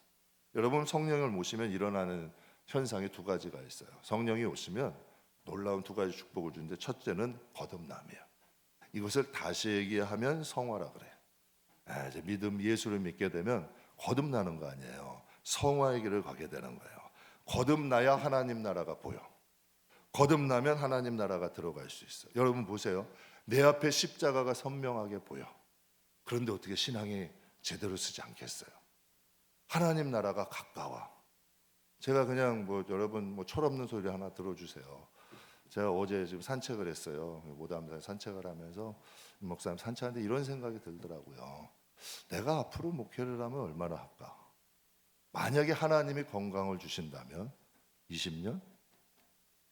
여러분, 성령을 모시면 일어나는 현상이 두 가지가 있어요. 성령이 오시면 놀라운 두 가지 축복을 주는데, 첫째는 거듭남이에요. 이것을 다시 얘기하면 성화라 그래요. 이제 믿음, 예수를 믿게 되면 거듭나는 거 아니에요. 성화의 길을 가게 되는 거예요. 거듭나야 하나님 나라가 보여. 거듭나면 하나님 나라가 들어갈 수 있어요. 여러분 보세요. 내 앞에 십자가가 선명하게 보여. 그런데 어떻게 신앙이 제대로 쓰지 않겠어요? 하나님 나라가 가까워. 제가 그냥 여러분 철없는 소리 하나 들어주세요. 제가 어제 지금 산책을 했어요. 모담산 산책을 하면서 목사님 산책하는데 이런 생각이 들더라고요. 내가 앞으로 목회를 하면 얼마나 할까? 만약에 하나님이 건강을 주신다면 20년?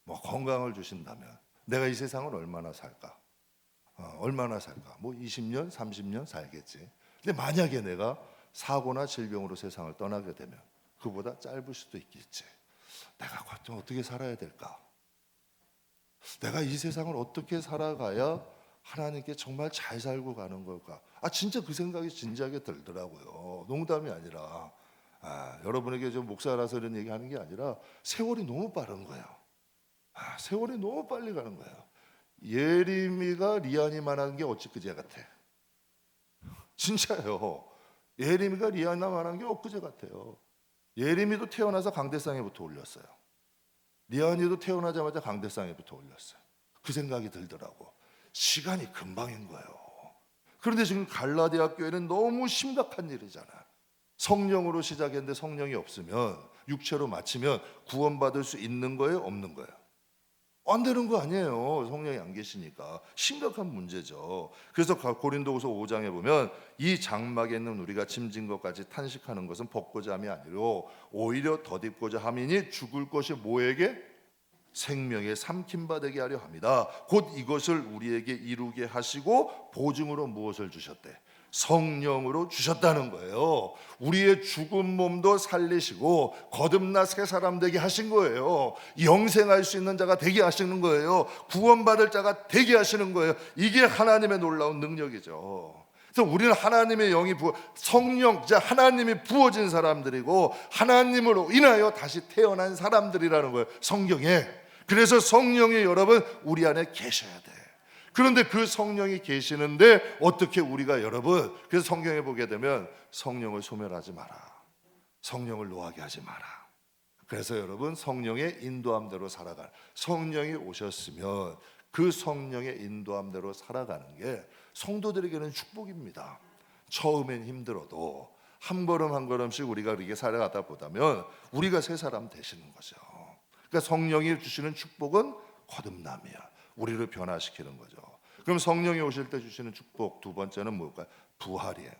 건강을 주신다면 내가 이 세상을 얼마나 살까? 얼마나 살까? 20년, 30년 살겠지. 근데 만약에 내가 사고나 질병으로 세상을 떠나게 되면 그보다 짧을 수도 있겠지. 내가 어떻게 살아야 될까? 내가 이 세상을 어떻게 살아가야 하나님께 정말 잘 살고 가는 걸까? 진짜 그 생각이 진지하게 들더라고요. 농담이 아니라. 여러분에게 좀 목사라서 이런 얘기하는 게 아니라 세월이 너무 빠른 거예요. 세월이 너무 빨리 가는 거예요. 예림이가 리안이만한 게 어찌 그제 같아? 진짜요. 예림이가 리안이만한 게 엊그제 같아요. 예림이도 태어나서 강대상에부터 올렸어요. 리안이도 태어나자마자 강대상에부터 올렸어요. 그 생각이 들더라고. 시간이 금방인 거예요. 그런데 지금 갈라디아 교회는 너무 심각한 일이잖아. 성령으로 시작했는데 성령이 없으면, 육체로 마치면 구원받을 수 있는 거예요, 없는 거예요? 안 되는 거 아니에요. 성령이 안 계시니까. 심각한 문제죠. 그래서 고린도후서 5장에 보면 이 장막에 있는 우리가 짐진 것까지 탄식하는 것은 벗고자 함이 아니로 오히려 덧입고자 함이니 죽을 것이 뭐에게? 생명에 삼킴 바 되게 하려 합니다. 곧 이것을 우리에게 이루게 하시고 보증으로 무엇을 주셨대? 성령으로 주셨다는 거예요. 우리의 죽은 몸도 살리시고 거듭나 새 사람 되게 하신 거예요. 영생할 수 있는 자가 되게 하시는 거예요. 구원받을 자가 되게 하시는 거예요. 이게 하나님의 놀라운 능력이죠. 그래서 우리는 하나님의 영이 성령, 하나님이 부어진 사람들이고 하나님으로 인하여 다시 태어난 사람들이라는 거예요, 성경에. 그래서 성령이 여러분 우리 안에 계셔야 돼. 그런데 그 성령이 계시는데 어떻게 우리가 여러분, 그래서 성경에 보게 되면 성령을 소멸하지 마라, 성령을 노하게 하지 마라. 그래서 여러분 성령의 인도함대로 살아가는, 성령이 오셨으면 그 성령의 인도함대로 살아가는 게 성도들에게는 축복입니다. 처음엔 힘들어도 한 걸음 한 걸음씩 우리가 이렇게 살아가다 보다면 우리가 새 사람 되시는 거죠. 그러니까 성령이 주시는 축복은 거듭남이야. 우리를 변화시키는 거죠. 그럼 성령이 오실 때 주시는 축복 두 번째는 뭘까요? 부활이에요.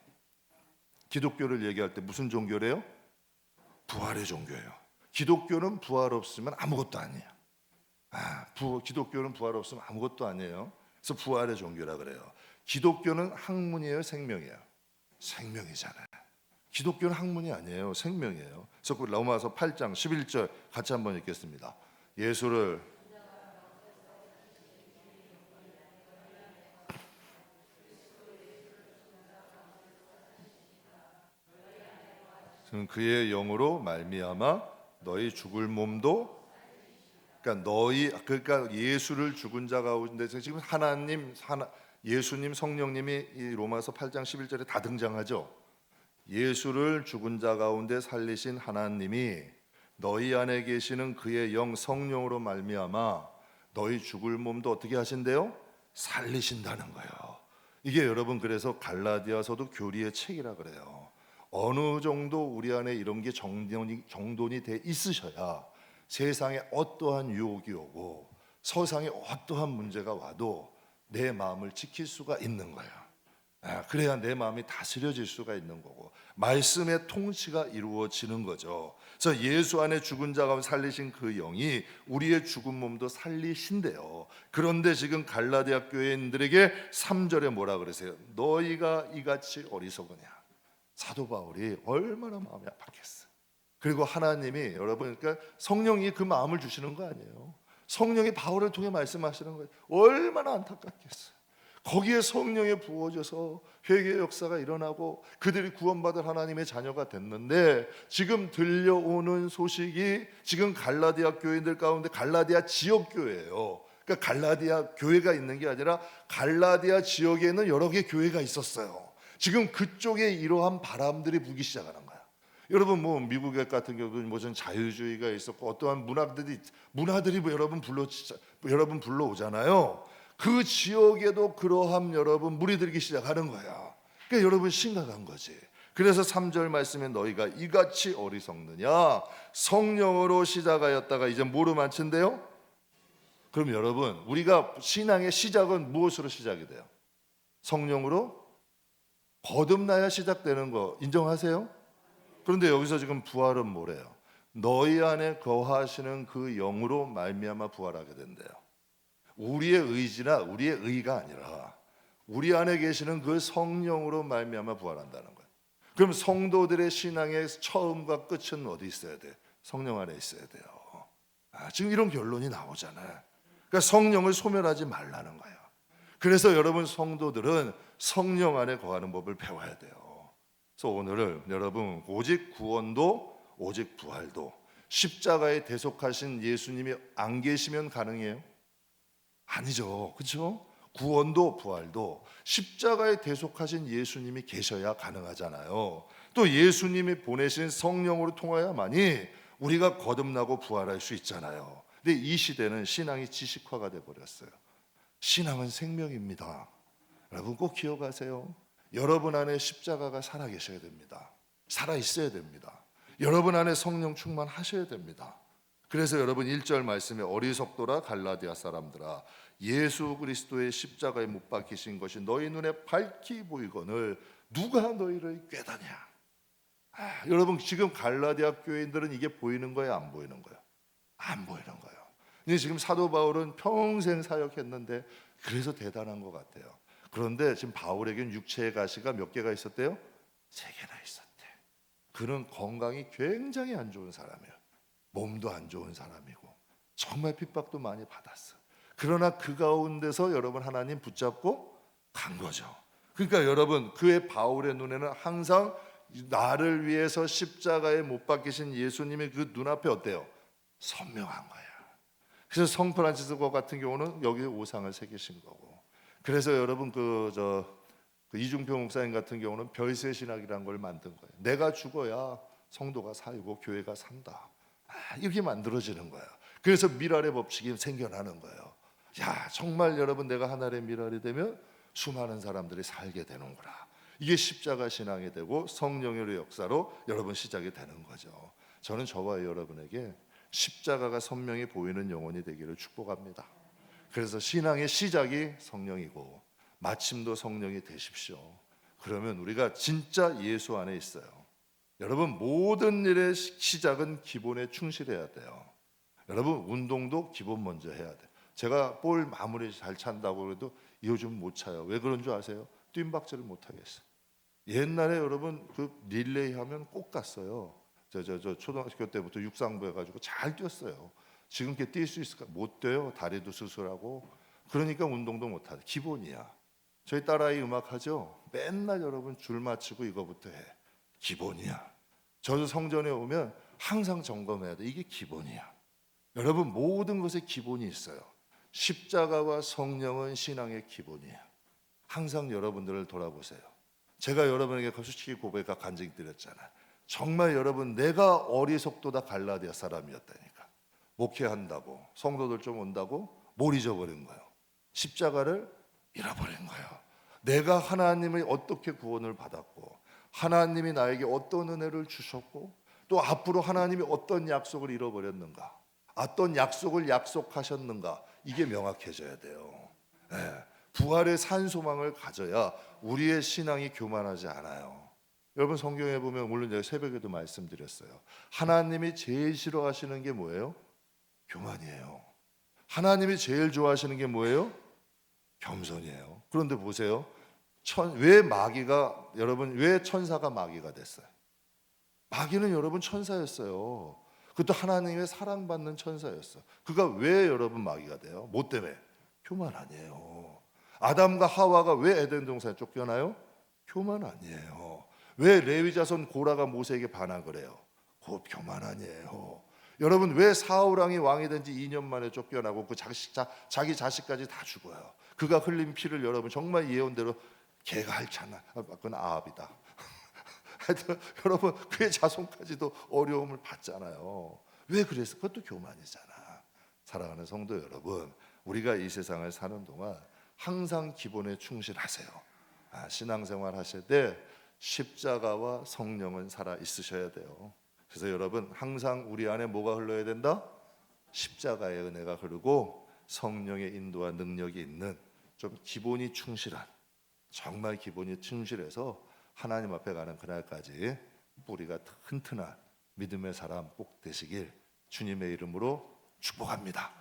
기독교를 얘기할 때 무슨 종교래요? 부활의 종교예요. 기독교는 부활 없으면 아무것도 아니에요. 기독교는 부활 없으면 아무것도 아니에요. 그래서 부활의 종교라 그래요. 기독교는 학문이에요, 생명이에요? 생명이잖아요. 기독교는 학문이 아니에요, 생명이에요. 그래서 로마서 8장 11절 같이 한번 읽겠습니다. 예수를 그의 영으로 말미암아 너희 죽을 몸도, 그러니까 예수를 죽은 자 가운데서 지금 예수님, 성령님이 이 로마서 8장 11절에 다 등장하죠. 예수를 죽은 자 가운데 살리신 하나님이 너희 안에 계시는 그의 영 성령으로 말미암아 너희 죽을 몸도 어떻게 하신대요? 살리신다는 거예요. 이게 여러분 그래서 갈라디아서도 교리의 책이라 그래요. 어느 정도 우리 안에 이런 게 정돈이 돼 있으셔야 세상에 어떠한 유혹이 오고 세상에 어떠한 문제가 와도 내 마음을 지킬 수가 있는 거예요. 그래야 내 마음이 다스려질 수가 있는 거고 말씀의 통치가 이루어지는 거죠. 그래서 예수 안에 죽은 자 가운데 살리신 그 영이 우리의 죽은 몸도 살리신대요. 그런데 지금 갈라디아 교회인들에게 3절에 뭐라 그러세요? 너희가 이같이 어리석으냐. 사도 바울이 얼마나 마음이 아팠겠어요. 그리고 하나님이 여러분, 그러니까 성령이 그 마음을 주시는 거 아니에요. 성령이 바울을 통해 말씀하시는 거예요. 얼마나 안타깝겠어요. 거기에 성령이 부어져서 회개의 역사가 일어나고 그들이 구원받을 하나님의 자녀가 됐는데, 지금 들려오는 소식이 지금 갈라디아 교인들 가운데 갈라디아 지역 교회예요. 그러니까 갈라디아 교회가 있는 게 아니라 갈라디아 지역에는 여러 개 교회가 있었어요. 지금 그쪽에 이러한 바람들이 불기 시작하는 거야. 여러분 뭐 미국 같은 경우는 무슨 자유주의가 있었고 어떠한 문화들이 뭐 여러분 불러오잖아요. 그 지역에도 그러한 여러분 물이 들기 시작하는 거야. 그러니까 여러분 심각한 거지. 그래서 3절 말씀에 너희가 이같이 어리석느냐, 성령으로 시작하였다가 이제 뭐로 마친대요? 그럼 여러분 우리가 신앙의 시작은 무엇으로 시작이 돼요? 성령으로 거듭나야 시작되는 거 인정하세요? 그런데 여기서 지금 부활은 뭐래요? 너희 안에 거하시는 그 영으로 말미암아 부활하게 된대요. 우리의 의지나 우리의 의가 아니라 우리 안에 계시는 그 성령으로 말미암아 부활한다는 거예요. 그럼 성도들의 신앙의 처음과 끝은 어디 있어야 돼? 성령 안에 있어야 돼요. 지금 이런 결론이 나오잖아요. 그러니까 성령을 소멸하지 말라는 거예요. 그래서 여러분 성도들은 성령 안에 거하는 법을 배워야 돼요. 그래서 오늘은 여러분 오직 구원도 오직 부활도 십자가에 대속하신 예수님이 안 계시면 가능해요? 아니죠. 그렇죠? 구원도 부활도 십자가에 대속하신 예수님이 계셔야 가능하잖아요. 또 예수님이 보내신 성령으로 통하여만이 우리가 거듭나고 부활할 수 있잖아요. 근데 이 시대는 신앙이 지식화가 돼 버렸어요. 신앙은 생명입니다. 여러분 꼭 기억하세요. 여러분 안에 십자가가 살아 계셔야 됩니다. 살아 있어야 됩니다. 여러분 안에 성령 충만하셔야 됩니다. 그래서 여러분 1절 말씀에 어리석도라 갈라디아 사람들아, 예수 그리스도의 십자가에 못 박히신 것이 너희 눈에 밝히 보이거늘 누가 너희를 꾀다냐. 여러분 지금 갈라디아 교인들은 이게 보이는 거예요, 안 보이는 거예요? 안 보이는 거예요. 근데 지금 사도 바울은 평생 사역했는데 그래서 대단한 것 같아요. 그런데 지금 바울에겐 육체의 가시가 몇 개가 있었대요? 3개나 있었대. 그는 건강이 굉장히 안 좋은 사람이에요. 몸도 안 좋은 사람이고 정말 핍박도 많이 받았어. 그러나 그 가운데서 여러분 하나님 붙잡고 간 거죠. 그러니까 여러분 그의 바울의 눈에는 항상 나를 위해서 십자가에 못 박히신 예수님의 그 눈앞에 어때요? 선명한 거야. 그래서 성 프란치스코 같은 경우는 여기 우상을 새기신 거고. 그래서 여러분 그 이중표 목사님 같은 경우는 별세 신학이라는 걸 만든 거예요. 내가 죽어야 성도가 살고 교회가 산다. 이렇게 만들어지는 거예요. 그래서 미랄의 법칙이 생겨나는 거예요. 야, 정말 여러분 내가 하나의 미랄이 되면 수많은 사람들이 살게 되는구나. 이게 십자가 신앙이 되고 성령의 역사로 여러분 시작이 되는 거죠. 저는 저와 여러분에게 십자가가 선명히 보이는 영혼이 되기를 축복합니다. 그래서 신앙의 시작이 성령이고 마침도 성령이 되십시오. 그러면 우리가 진짜 예수 안에 있어요. 여러분 모든 일의 시작은 기본에 충실해야 돼요. 여러분 운동도 기본 먼저 해야 돼요. 제가 볼 마무리 잘 찬다고 그래도 요즘 못 차요. 왜 그런 줄 아세요? 뜀박질을 못 하겠어요. 옛날에 여러분 그 릴레이 하면 꼭 갔어요. 저 초등학교 때부터 육상부 해가지고 잘 뛰었어요. 지금 이렇게 뛸 수 있을까? 못 뛰어요. 다리도 수술하고. 그러니까 운동도 못 하죠. 기본이야. 저희 딸아이 음악하죠. 맨날 여러분 줄 맞추고 이거부터 해. 기본이야. 저도 성전에 오면 항상 점검해야 돼. 이게 기본이야. 여러분 모든 것에 기본이 있어요. 십자가와 성령은 신앙의 기본이에요. 항상 여러분들을 돌아보세요. 제가 여러분에게 솔직히 고백과 간증 드렸잖아요. 정말 여러분 내가 어리석도다 갈라디아 사람이었다니까. 목회한다고 성도들 좀 온다고 뭘 잊어버린 거예요? 십자가를 잃어버린 거예요. 내가 하나님의 어떻게 구원을 받았고 하나님이 나에게 어떤 은혜를 주셨고 또 앞으로 하나님이 어떤 약속을 잃어버렸는가, 어떤 약속을 약속하셨는가, 이게 명확해져야 돼요. 부활의 산소망을 가져야 우리의 신앙이 교만하지 않아요. 여러분 성경에 보면 물론 제가 새벽에도 말씀드렸어요. 하나님이 제일 싫어하시는 게 뭐예요? 교만이에요. 하나님이 제일 좋아하시는 게 뭐예요? 겸손이에요. 그런데 보세요. 왜 마귀가 여러분 왜 천사가 마귀가 됐어요? 마귀는 여러분 천사였어요. 그것도 하나님의 사랑받는 천사였어. 그가 왜 여러분 마귀가 돼요? 뭐 때문에? 교만 아니에요. 아담과 하와가 왜 에덴 동산에 쫓겨나요? 교만 아니에요. 왜 레위 자손 고라가 모세에게 반항을 해요? 곧 교만 아니에요. 여러분 왜 사울 왕이 왕이 된 지 2년 만에 쫓겨나고 그 자기 자식까지 다 죽어요? 그가 흘린 피를 여러분 정말 예언대로 개가 핥잖아. 그건 아합이다. 하여튼 여러분 그의 자손까지도 어려움을 받잖아요. 왜 그랬어? 그것도 교만이잖아. 사랑하는 성도 여러분, 우리가 이 세상을 사는 동안 항상 기본에 충실하세요. 신앙생활 하실 때 십자가와 성령은 살아 있으셔야 돼요. 그래서 여러분 항상 우리 안에 뭐가 흘러야 된다? 십자가의 은혜가 흐르고 성령의 인도와 능력이 있는 좀 기본이 충실한, 정말 기본이 충실해서 하나님 앞에 가는 그날까지 뿌리가 튼튼한 믿음의 사람 꼭 되시길 주님의 이름으로 축복합니다.